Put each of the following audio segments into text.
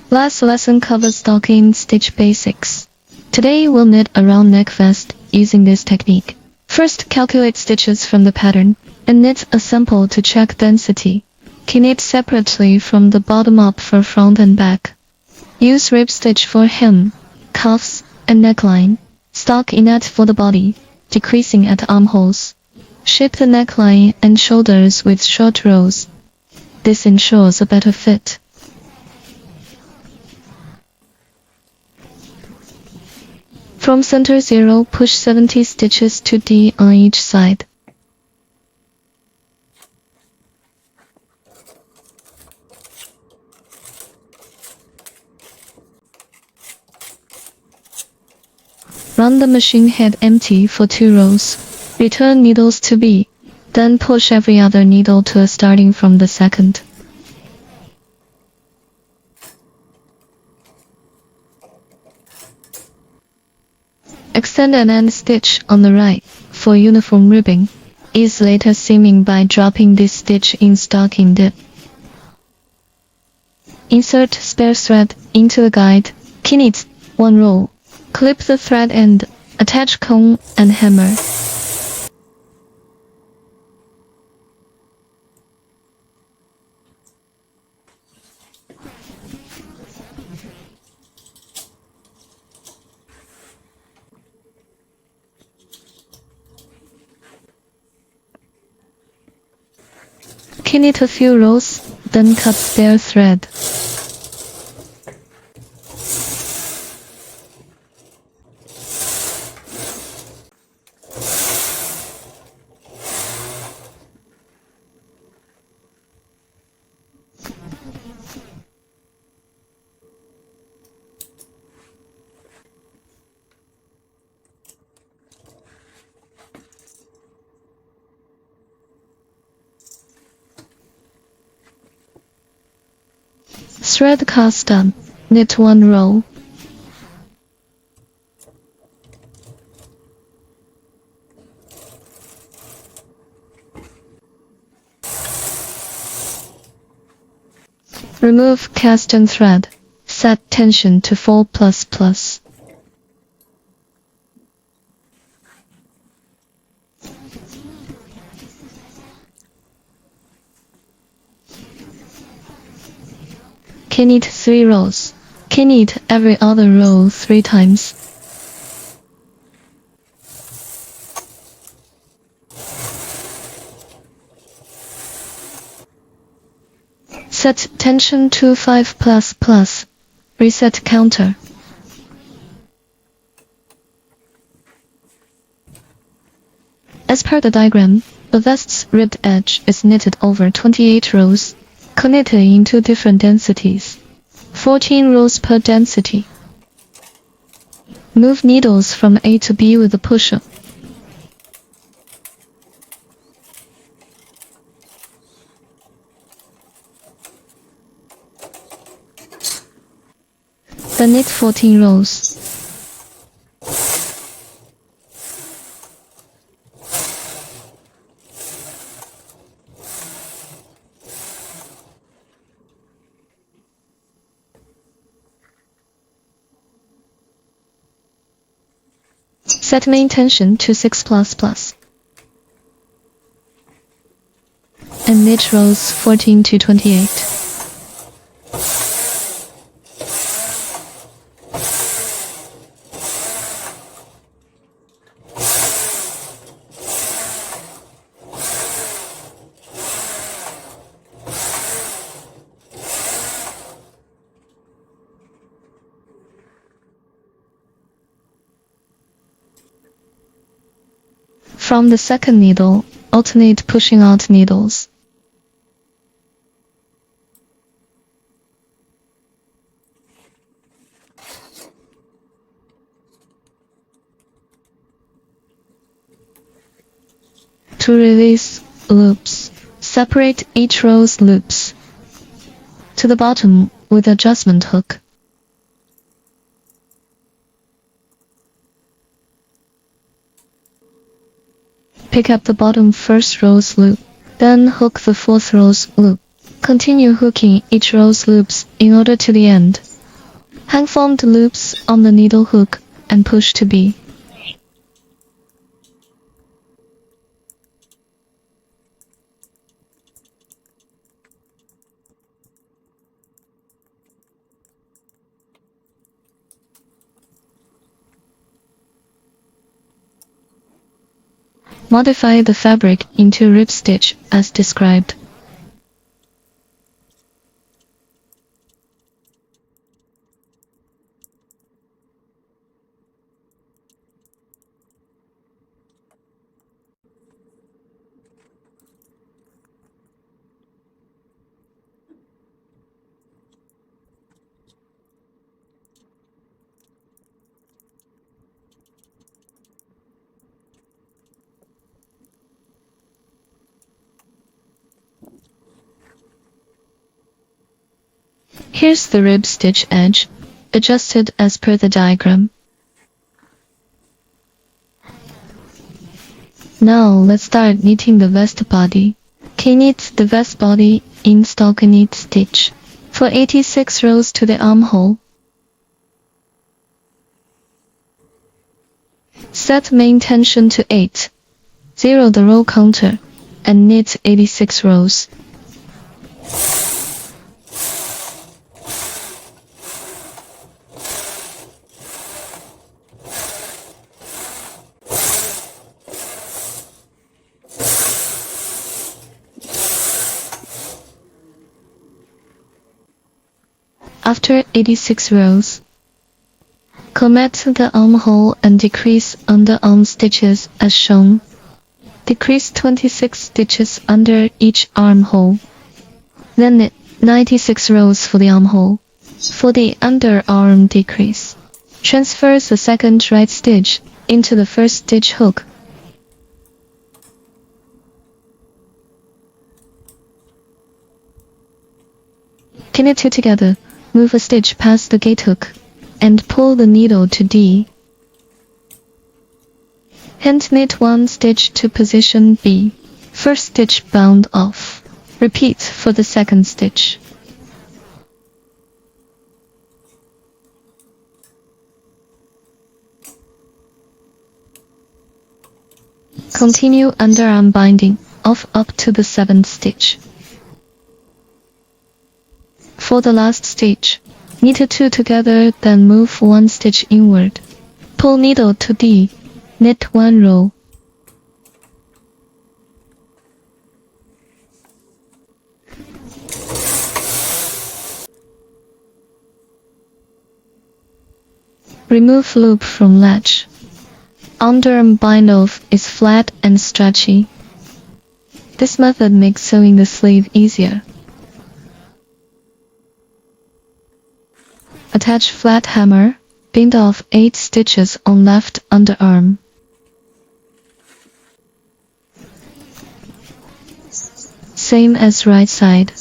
Last lesson covers stocking stitch basics. Today we'll knit a round neck vest using this technique. First, calculate stitches from the pattern and knit a sample to check density. Knit separately from the bottom up for front and back. Use rib stitch for hem, cuffs, and neckline. Stock inlet for the body, decreasing at armholes. Shape the neckline and shoulders with short rows. This ensures a better fit. From center 0, push 70 stitches to D on each side. Run the machine head empty for 2 rows. Return needles to B, then push every other needle to a starting from the second. Extend an end stitch on the right for uniform ribbing. Ease later seaming by dropping this stitch in stocking dip. Insert spare thread into the guide. Knit 1 row. Clip the thread end. Attach comb and hammer. Knit a few rows, then cut spare thread. Thread cast done. Knit 1 row. Remove cast on thread. Set tension to 4++. Knit 3 rows. Knit every other row 3 times. Set tension to 5++. Reset counter. As per the diagram, the vest's ribbed edge is knitted over 28 rows, knitted in 2 different densities. 14 rows per density. Move needles from A to B with a pusher. Then knit 14 rows. Set main tension to 6++. And knit rows 14 to 28. From the second needle, alternate pushing out needles. To release loops, separate each row's loops to the bottom with adjustment hook. Pick up the bottom first row's loop, then hook the fourth row's loop. Continue hooking each row's loops in order to the end. Hang formed loops on the needle hook and push to B. Modify the fabric into rib stitch as described. Here's the rib stitch edge, adjusted as per the diagram. Now let's start knitting the vest body. Knit the vest body in stockinette stitch for 86 rows to the armhole. Set main tension to 8. Zero the row counter and knit 86 rows. After 86 rows, commit the armhole and decrease underarm stitches as shown. Decrease 26 stitches under each armhole. Then knit 96 rows for the armhole. For the underarm decrease, transfer the second right stitch into the first stitch hook. Pin it two together. Move a stitch past the gate hook and pull the needle to D. Hand knit one stitch to position B. First stitch bound off. Repeat for the second stitch. Continue underarm binding off up to the 7th stitch. For the last stitch, knit 2 together, then move 1 stitch inward. Pull needle to D, knit 1 row. Remove loop from latch. Underarm bind-off is flat and stretchy. This method makes sewing the sleeve easier. Attach flat hammer, bind off 8 stitches on left underarm. Same as right side.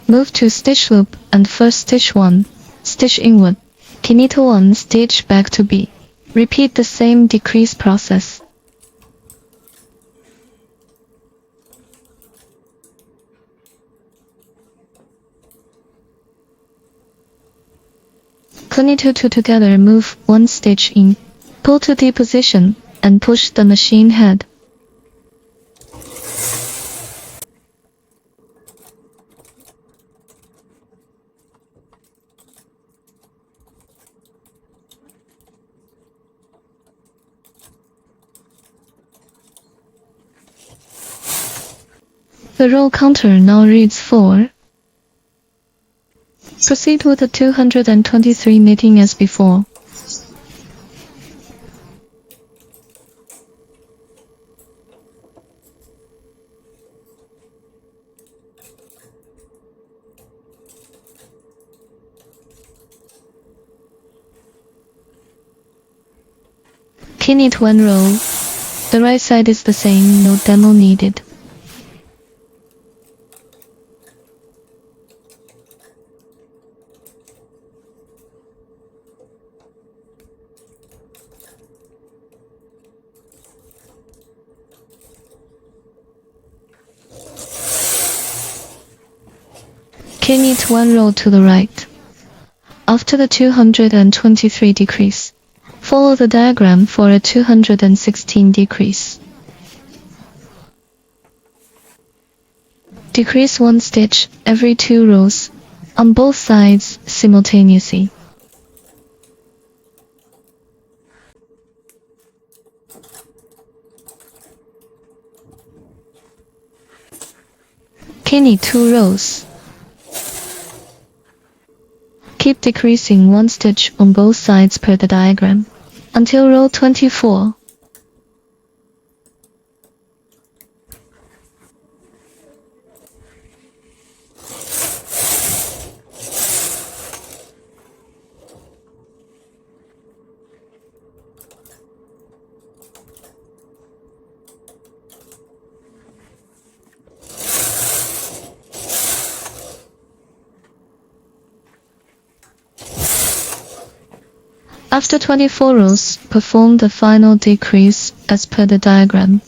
Move to stitch loop and first stitch 1, stitch inward, knit 1 stitch back to B. Repeat the same decrease process. Knit 2 together, move 1 stitch in, pull to D position, and push the machine head. The row counter now reads 4. Proceed with the 223 knitting as before. Key knit 1 row. The right side is the same, no demo needed. Key knit 1 row to the right. After the 223 decrease, follow the diagram for a 216 decrease. Decrease 1 stitch every 2 rows on both sides simultaneously. Key knit 2 rows. Keep decreasing 1 stitch on both sides per the diagram until row 24. After 24 rows, perform the final decrease as per the diagram.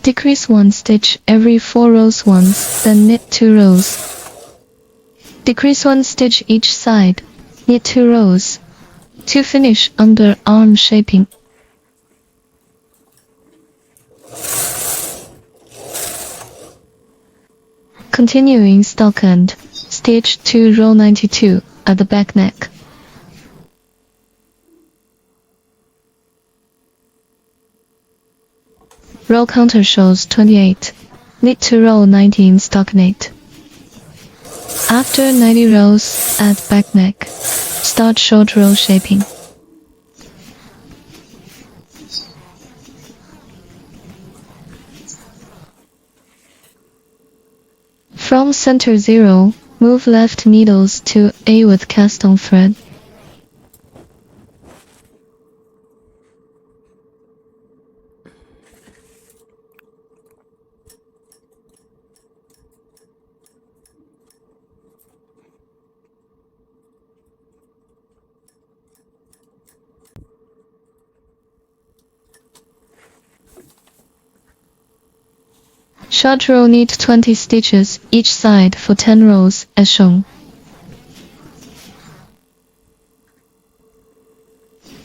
Decrease 1 stitch every 4 rows once, then knit 2 rows. Decrease 1 stitch each side, knit 2 rows, to finish underarm shaping. Continuing stockinette, stitch 2 row 92 at the back neck. Row counter shows 28. Knit to row 90 in stockinette. After 90 rows at back neck, start short row shaping. From center 0, move left needles to A with cast on thread. Short row knit 20 stitches each side for 10 rows as shown.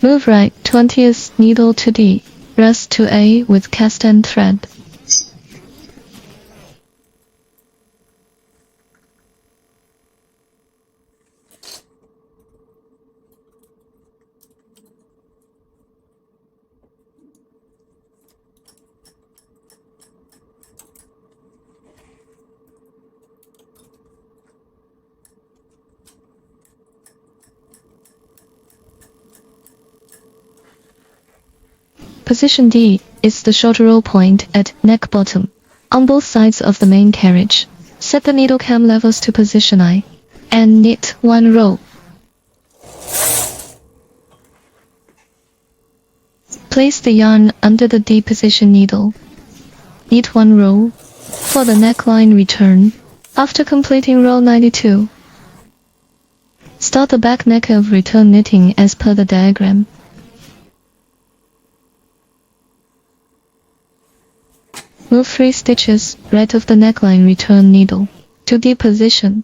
Move right 20th needle to D, rest to A with cast and thread. Position D is the short row point at neck bottom, on both sides of the main carriage. Set the needle cam levels to position I, and knit 1 row. Place the yarn under the D position needle. Knit 1 row for the neckline return. After completing row 92, start the back neck of return knitting as per the diagram. Move 3 stitches right of the neckline return needle to D position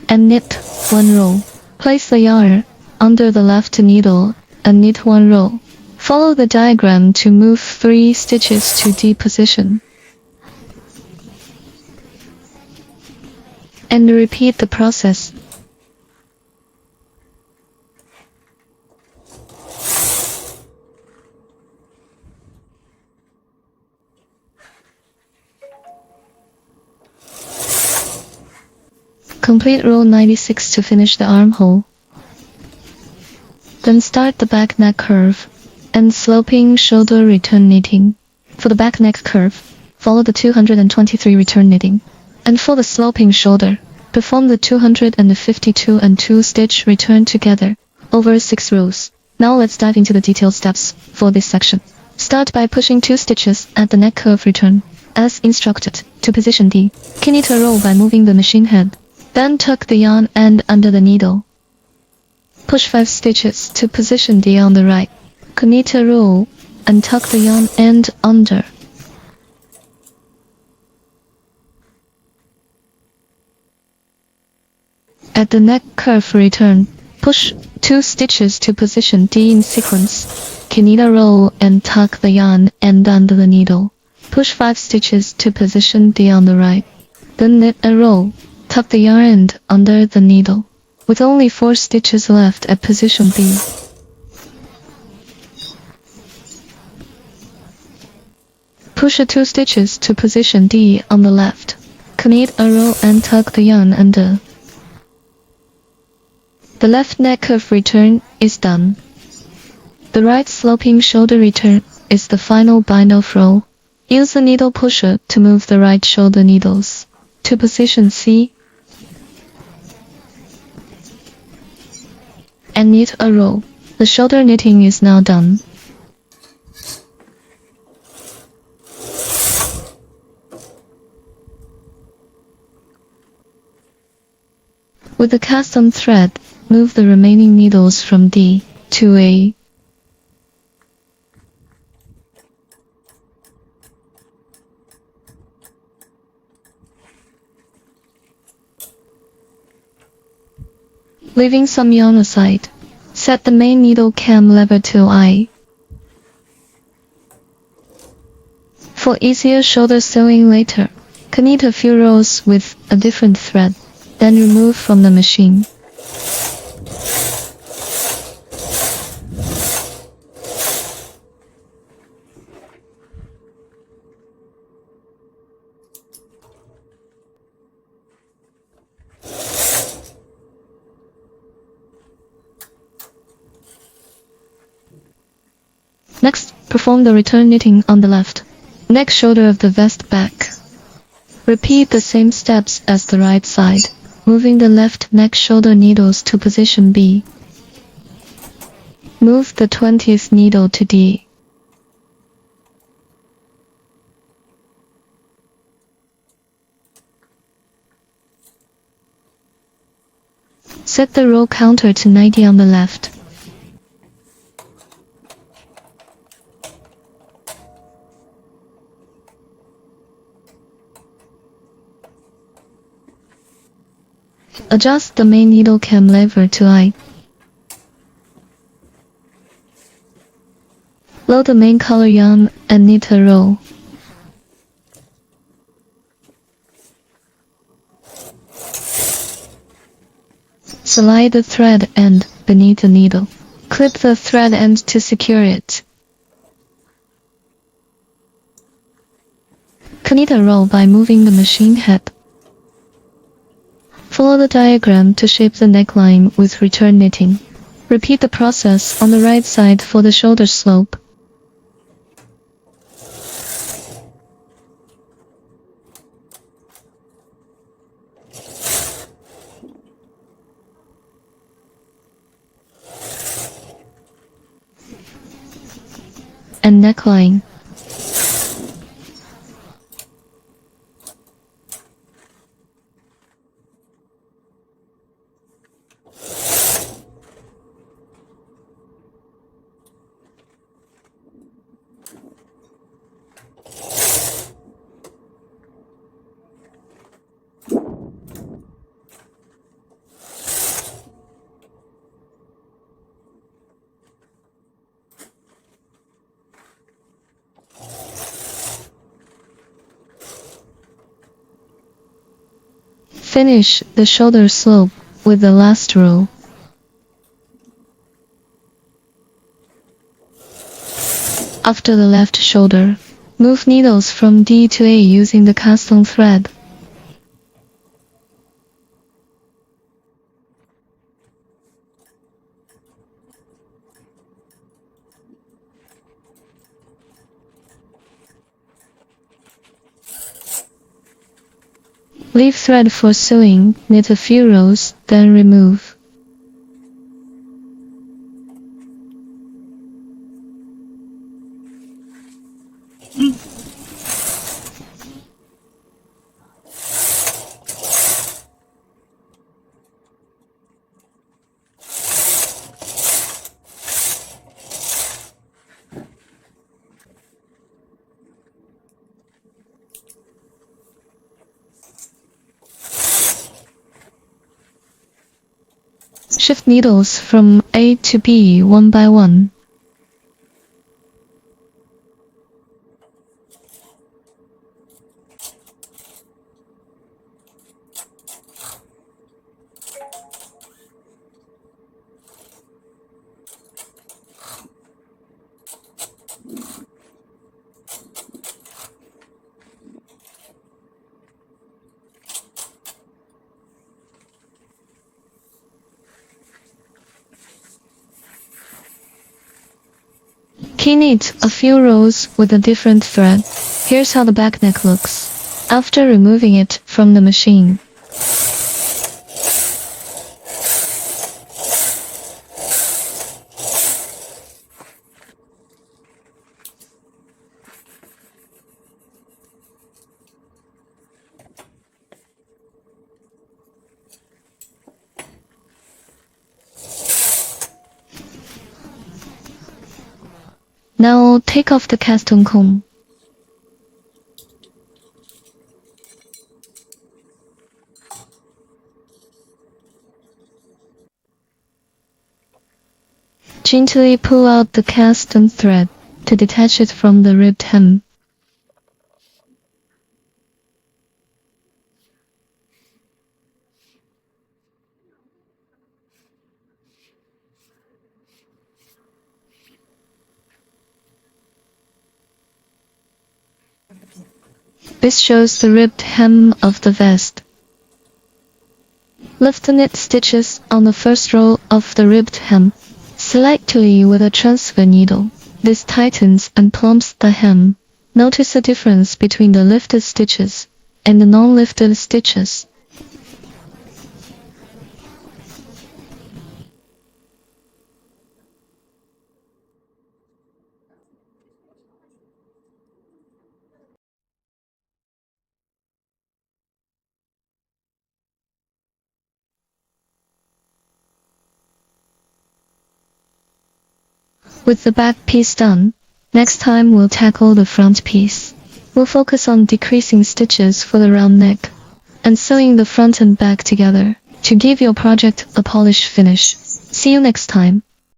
and knit 1 row. Place the yarn under the left needle and knit 1 row. Follow the diagram to move 3 stitches to D position and repeat the process. Complete row 96 to finish the armhole. Then start the back neck curve and sloping shoulder return knitting. For the back neck curve, follow the 223 return knitting. And for the sloping shoulder, perform the 252 and 2 stitch return together over 6 rows. Now let's dive into the detailed steps for this section. Start by pushing 2 stitches at the neck curve return, as instructed, to position D. Knit a row by moving the machine head. Then tuck the yarn end under the needle. Push 5 stitches to position D on the right. Knit a row and tuck the yarn end under. At the neck curve return, push 2 stitches to position D in sequence. Knit a row and tuck the yarn end under the needle. Push 5 stitches to position D on the right. Then knit a row, tuck the yarn end under the needle, with only 4 stitches left at position B. Push 2 stitches to position D on the left. Knit a row and tuck the yarn under. The left neck curve return is done. The right sloping shoulder return is the final bind off row. Use the needle pusher to move the right shoulder needles to position C and knit a row. The shoulder knitting is now done. With the cast-on thread, move the remaining needles from D to A. Leaving some yarn aside, set the main needle cam lever to I. For easier shoulder sewing later, knit a few rows with a different thread, then remove from the machine. Next, perform the return knitting on the left neck shoulder of the vest back. Repeat the same steps as the right side, moving the left neck shoulder needles to position B. Move the 20th needle to D. Set the row counter to 90 on the left. Adjust the main needle cam lever to I. Load the main color yarn and knit a row. Slide the thread end beneath the needle. Clip the thread end to secure it. Knit a row by moving the machine head. Follow the diagram to shape the neckline with return knitting. Repeat the process on the right side for the shoulder slope. And neckline. Finish the shoulder slope with the last row. After the left shoulder, move needles from D to A using the cast-on thread. Leave thread for sewing, knit a few rows, then remove. Shift needles from A to B one by one. Key knit a few rows with a different thread. Here's how the back neck looks after removing it from the machine. Now take off the cast on comb. Gently pull out the cast on thread to detach it from the ribbed hem. This shows the ribbed hem of the vest. Lift the knit stitches on the first row of the ribbed hem slightly with a transfer needle. This tightens and plumps the hem. Notice the difference between the lifted stitches and the non-lifted stitches. With the back piece done, next time we'll tackle the front piece. We'll focus on decreasing stitches for the round neck and sewing the front and back together to give your project a polished finish. See you next time.